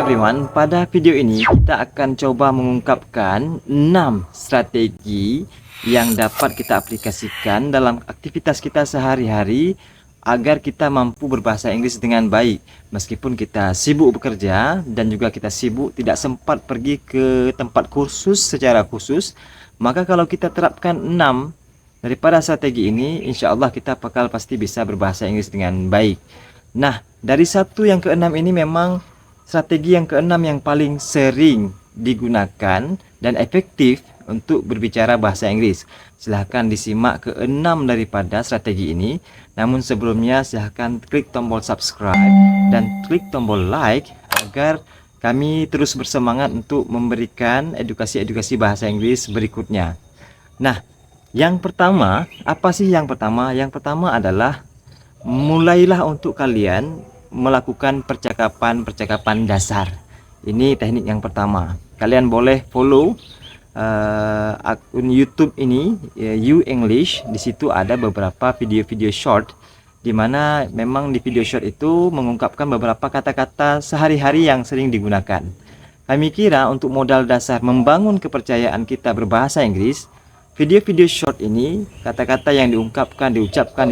everyone, pada video ini kita akan coba mengungkapkan 6 strategi yang dapat kita aplikasikan dalam aktivitas kita sehari-hari agar kita mampu berbahasa Inggris dengan baik. Meskipun kita sibuk bekerja dan juga kita sibuk tidak sempat pergi ke tempat kursus secara khusus, maka kalau kita terapkan 6 daripada strategi ini, insya Allah kita bakal pasti bisa berbahasa Inggris dengan baik. Nah, dari 1 yang ke-6 ini memang strategi yang ke-6 yang paling sering digunakan dan efektif untuk berbicara bahasa Inggris. Silahkan disimak ke-6 daripada strategi ini. Namun sebelumnya silahkan klik tombol subscribe dan klik tombol like agar kami terus bersemangat untuk memberikan edukasi-edukasi bahasa Inggris berikutnya. Nah, yang pertama, apa sih yang pertama? Yang pertama adalah mulailah untuk kalian melakukan percakapan-percakapan dasar. Ini teknik yang pertama. Kalian boleh follow akun YouTube ini, You English. Di situ ada beberapa video-video short, dimana memang di video short itu mengungkapkan beberapa kata-kata sehari-hari yang sering digunakan. Kami kira untuk modal dasar membangun kepercayaan kita berbahasa Inggris, video-video short ini, kata-kata yang diucapkan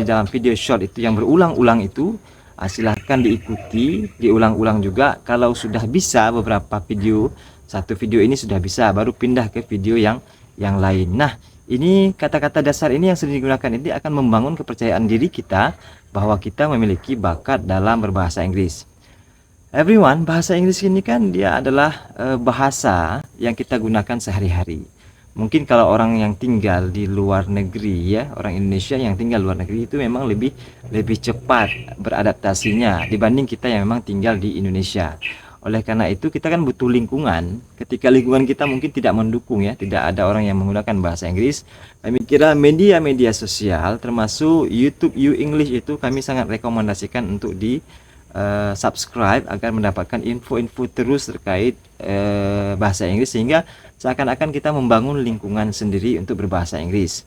di dalam video short itu yang berulang-ulang itu, silahkan diikuti, diulang-ulang juga. Kalau sudah bisa beberapa video, satu video ini sudah bisa, baru pindah ke video yang lain. Nah, ini kata-kata dasar ini yang sering digunakan ini akan membangun kepercayaan diri kita bahwa kita memiliki bakat dalam berbahasa Inggris. Everyone, bahasa Inggris ini kan dia adalah bahasa yang kita gunakan sehari-hari. Mungkin kalau orang yang tinggal di luar negeri, ya, orang Indonesia yang tinggal luar negeri itu memang lebih cepat beradaptasinya dibanding kita yang memang tinggal di Indonesia. Oleh karena itu kita kan butuh lingkungan. Ketika lingkungan kita mungkin tidak mendukung, ya, tidak ada orang yang menggunakan bahasa Inggris, kami kira media-media sosial termasuk YouTube You English itu kami sangat rekomendasikan untuk di subscribe agar mendapatkan info-info terus terkait bahasa Inggris, sehingga seakan-akan kita membangun lingkungan sendiri untuk berbahasa Inggris.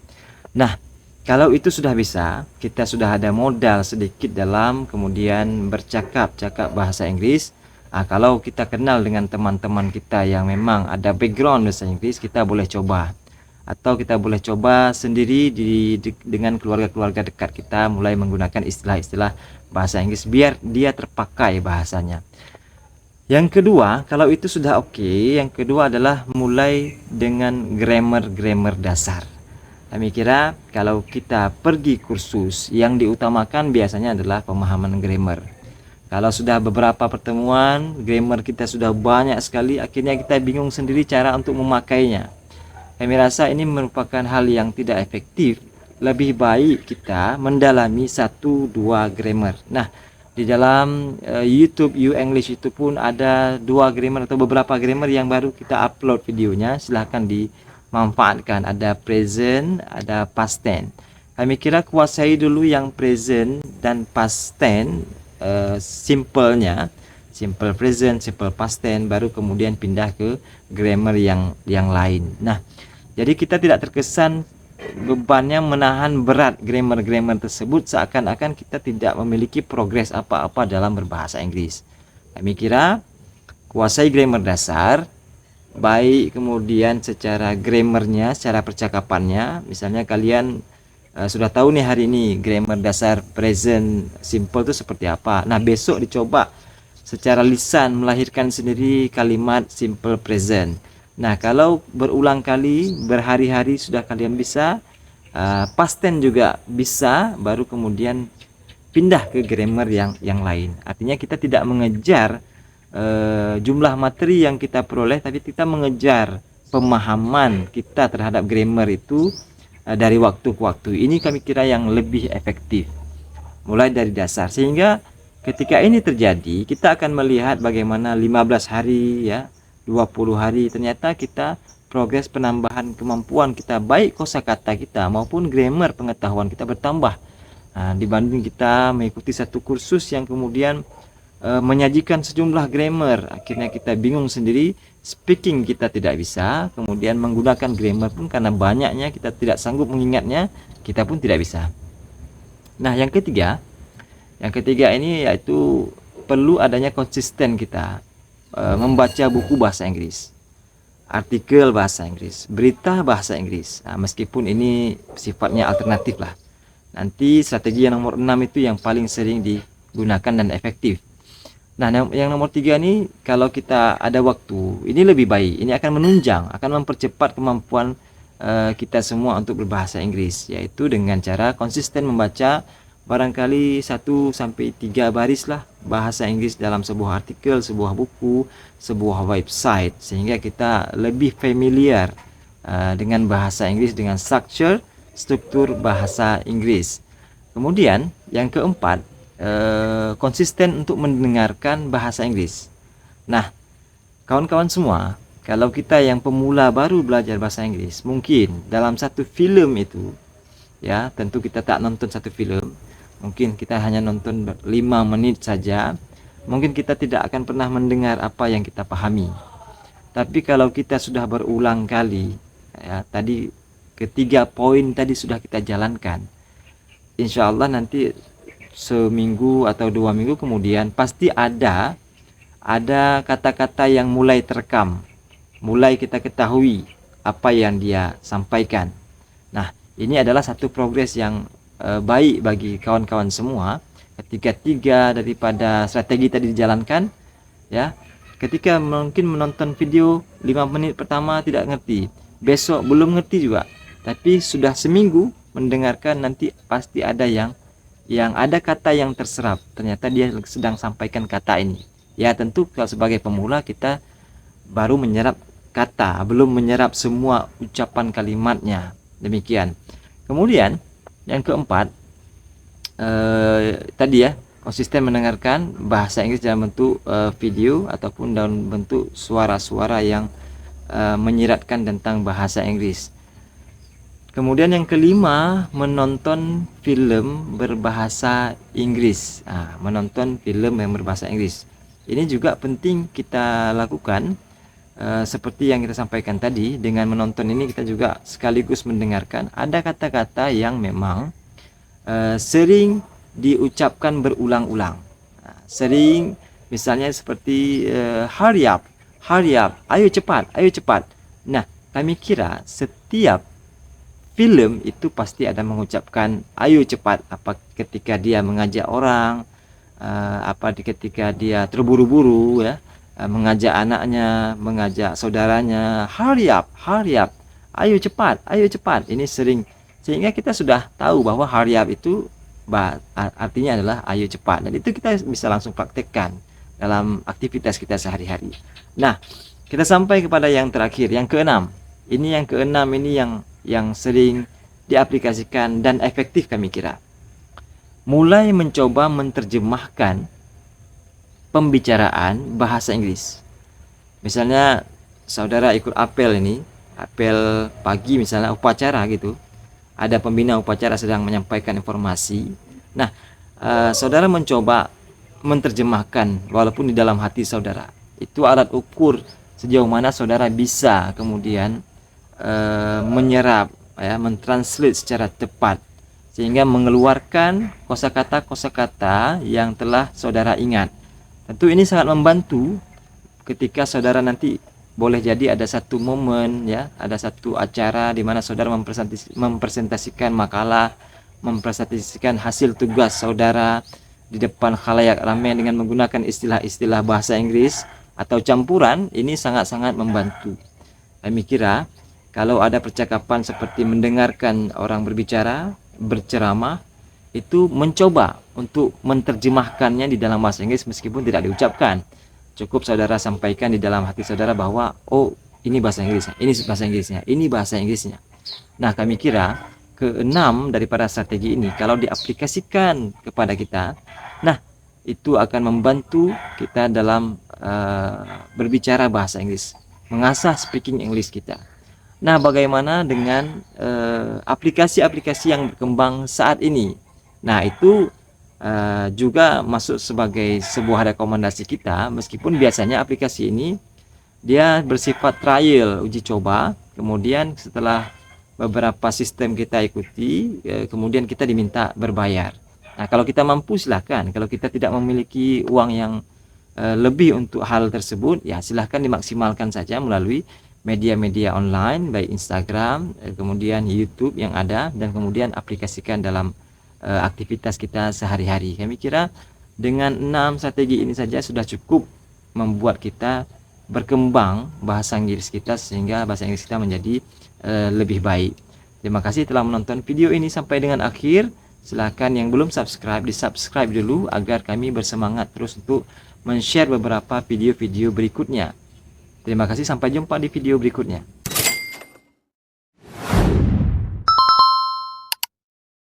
Nah, kalau itu sudah bisa, kita sudah ada modal sedikit dalam kemudian bercakap bahasa Inggris. Kalau kita kenal dengan teman-teman kita yang memang ada background bahasa Inggris, kita boleh coba. Atau kita boleh coba sendiri dengan keluarga-keluarga dekat kita, mulai menggunakan istilah-istilah bahasa Inggris biar dia terpakai bahasanya. Yang kedua, kalau itu sudah oke, yang kedua adalah mulai dengan grammar dasar. Kami kira kalau kita pergi kursus, yang diutamakan biasanya adalah pemahaman grammar. Kalau sudah beberapa pertemuan, grammar kita sudah banyak sekali, akhirnya kita bingung sendiri cara untuk memakainya. Kami rasa ini merupakan hal yang tidak efektif. Lebih baik kita mendalami 1-2 grammar. Nah, di dalam YouTube You English itu pun ada 2 grammar atau beberapa grammar yang baru kita upload videonya. Silahkan dimanfaatkan. Ada present, ada past tense. Kami kira kuasai dulu yang present dan past tense, simple-nya, simple present, simple past tense, baru kemudian pindah ke grammar yang lain. Nah, jadi kita tidak terkesan bebannya menahan berat grammar tersebut, seakan-akan kita tidak memiliki progres apa-apa dalam berbahasa Inggris. Kami kira kuasai grammar dasar, baik kemudian secara grammarnya, secara percakapannya. Misalnya kalian sudah tahu nih hari ini grammar dasar present simple itu seperti apa. Nah, besok dicoba secara lisan melahirkan sendiri kalimat simple present. Nah, kalau berulang kali, berhari-hari sudah kalian bisa, past tense juga bisa, baru kemudian pindah ke grammar yang lain. Artinya kita tidak mengejar jumlah materi yang kita peroleh, tapi kita mengejar pemahaman kita terhadap grammar itu dari waktu ke waktu. Ini kami kira yang lebih efektif, mulai dari dasar, sehingga ketika ini terjadi, kita akan melihat bagaimana 15 hari, ya, 20 hari, ternyata kita progres penambahan kemampuan kita, baik kosakata kita maupun grammar pengetahuan kita bertambah. Dibanding kita mengikuti satu kursus yang kemudian menyajikan sejumlah grammar, akhirnya kita bingung sendiri, speaking kita tidak bisa, kemudian menggunakan grammar pun karena banyaknya kita tidak sanggup mengingatnya, kita pun tidak bisa. Nah, yang ketiga ini yaitu perlu adanya konsisten kita. membaca buku bahasa Inggris, artikel bahasa Inggris, berita bahasa Inggris. Nah, meskipun ini sifatnya alternatif lah. Nanti strategi yang nomor 6 itu yang paling sering digunakan dan efektif. Nah, yang nomor 3 ini kalau kita ada waktu, ini lebih baik. Ini akan menunjang, akan mempercepat kemampuan kita semua untuk berbahasa Inggris, yaitu dengan cara konsisten membaca barangkali 1 sampai 3 baris lah bahasa Inggris dalam sebuah artikel, sebuah buku, sebuah website, sehingga kita lebih familiar dengan bahasa Inggris, dengan struktur bahasa Inggris. Kemudian yang keempat, konsisten untuk mendengarkan bahasa Inggris. Nah, kawan-kawan semua, kalau kita yang pemula baru belajar bahasa Inggris, mungkin dalam satu film itu, ya tentu kita tak nonton satu film, mungkin kita hanya nonton 5 menit saja, mungkin kita tidak akan pernah mendengar apa yang kita pahami. Tapi kalau kita sudah berulang kali, ya tadi ketiga poin tadi sudah kita jalankan, insya Allah nanti seminggu atau 2 minggu kemudian pasti ada kata-kata yang mulai terekam, mulai kita ketahui apa yang dia sampaikan. Nah, ini adalah satu progres yang baik bagi kawan-kawan semua ketika 3 daripada strategi tadi dijalankan, ya. Ketika mungkin menonton video 5 menit pertama tidak ngerti, besok belum ngerti juga, tapi sudah seminggu mendengarkan, nanti pasti ada yang ada kata yang terserap, ternyata dia sedang sampaikan kata ini. Ya tentu kalau sebagai pemula kita baru menyerap kata, belum menyerap semua ucapan kalimatnya, demikian. Kemudian yang keempat, tadi ya, konsisten mendengarkan bahasa Inggris dalam bentuk video ataupun dalam bentuk suara-suara yang menyiratkan tentang bahasa Inggris. Kemudian yang kelima, menonton film berbahasa Inggris. Menonton film yang berbahasa Inggris. Ini juga penting kita lakukan, seperti yang kita sampaikan tadi. Dengan menonton ini kita juga sekaligus mendengarkan. Ada kata-kata yang memang sering diucapkan berulang-ulang. Sering, misalnya seperti hurry up, ayo cepat, ayo cepat. Nah, kami kira setiap film itu pasti ada mengucapkan ayo cepat, apa ketika dia mengajak orang, apa ketika dia terburu-buru, ya, mengajak anaknya, mengajak saudaranya, hurry up, ayo cepat, ayo cepat. Ini sering, sehingga kita sudah tahu bahwa hurry up itu artinya adalah ayo cepat, dan itu kita bisa langsung praktekkan dalam aktivitas kita sehari-hari. Nah, kita sampai kepada yang terakhir, yang keenam. Ini yang sering diaplikasikan dan efektif kami kira. Mulai mencoba menerjemahkan pembicaraan bahasa Inggris. Misalnya saudara ikut apel pagi, misalnya upacara gitu. Ada pembina upacara sedang menyampaikan informasi. Nah, saudara mencoba menerjemahkan walaupun di dalam hati saudara. Itu alat ukur sejauh mana saudara bisa kemudian menyerap, ya, mentranslate secara tepat, sehingga mengeluarkan kosakata yang telah saudara ingat. Tentu ini sangat membantu ketika saudara nanti boleh jadi ada satu momen, ya, ada satu acara di mana saudara mempresentasikan makalah, mempresentasikan hasil tugas saudara di depan khalayak ramai dengan menggunakan istilah-istilah bahasa Inggris atau campuran. Ini sangat-sangat membantu. Kami kira kalau ada percakapan seperti mendengarkan orang berbicara, berceramah, itu mencoba untuk menerjemahkannya di dalam bahasa Inggris meskipun tidak diucapkan. Cukup saudara sampaikan di dalam hati saudara bahwa oh, ini bahasa Inggrisnya, ini bahasa Inggrisnya, ini bahasa Inggrisnya. Nah, kami kira keenam daripada strategi ini kalau diaplikasikan kepada kita, nah itu akan membantu kita dalam berbicara bahasa Inggris, mengasah speaking English kita. Nah, bagaimana dengan aplikasi-aplikasi yang berkembang saat ini? Nah, itu juga masuk sebagai sebuah rekomendasi kita, meskipun biasanya aplikasi ini dia bersifat trial, uji coba. Kemudian setelah beberapa sistem kita ikuti, kemudian kita diminta berbayar. Nah, kalau kita mampu silahkan. Kalau kita tidak memiliki uang yang lebih untuk hal tersebut, ya silahkan dimaksimalkan saja melalui media-media online, baik Instagram, kemudian YouTube yang ada, dan kemudian aplikasikan dalam aktivitas kita sehari-hari. Kami kira dengan 6 strategi ini saja sudah cukup membuat kita berkembang bahasa Inggris kita, sehingga bahasa Inggris kita menjadi lebih baik. Terima kasih telah menonton video ini sampai dengan akhir. Silahkan yang belum subscribe, di-subscribe dulu agar kami bersemangat terus untuk men-share beberapa video-video berikutnya. Terima kasih, sampai jumpa di video berikutnya.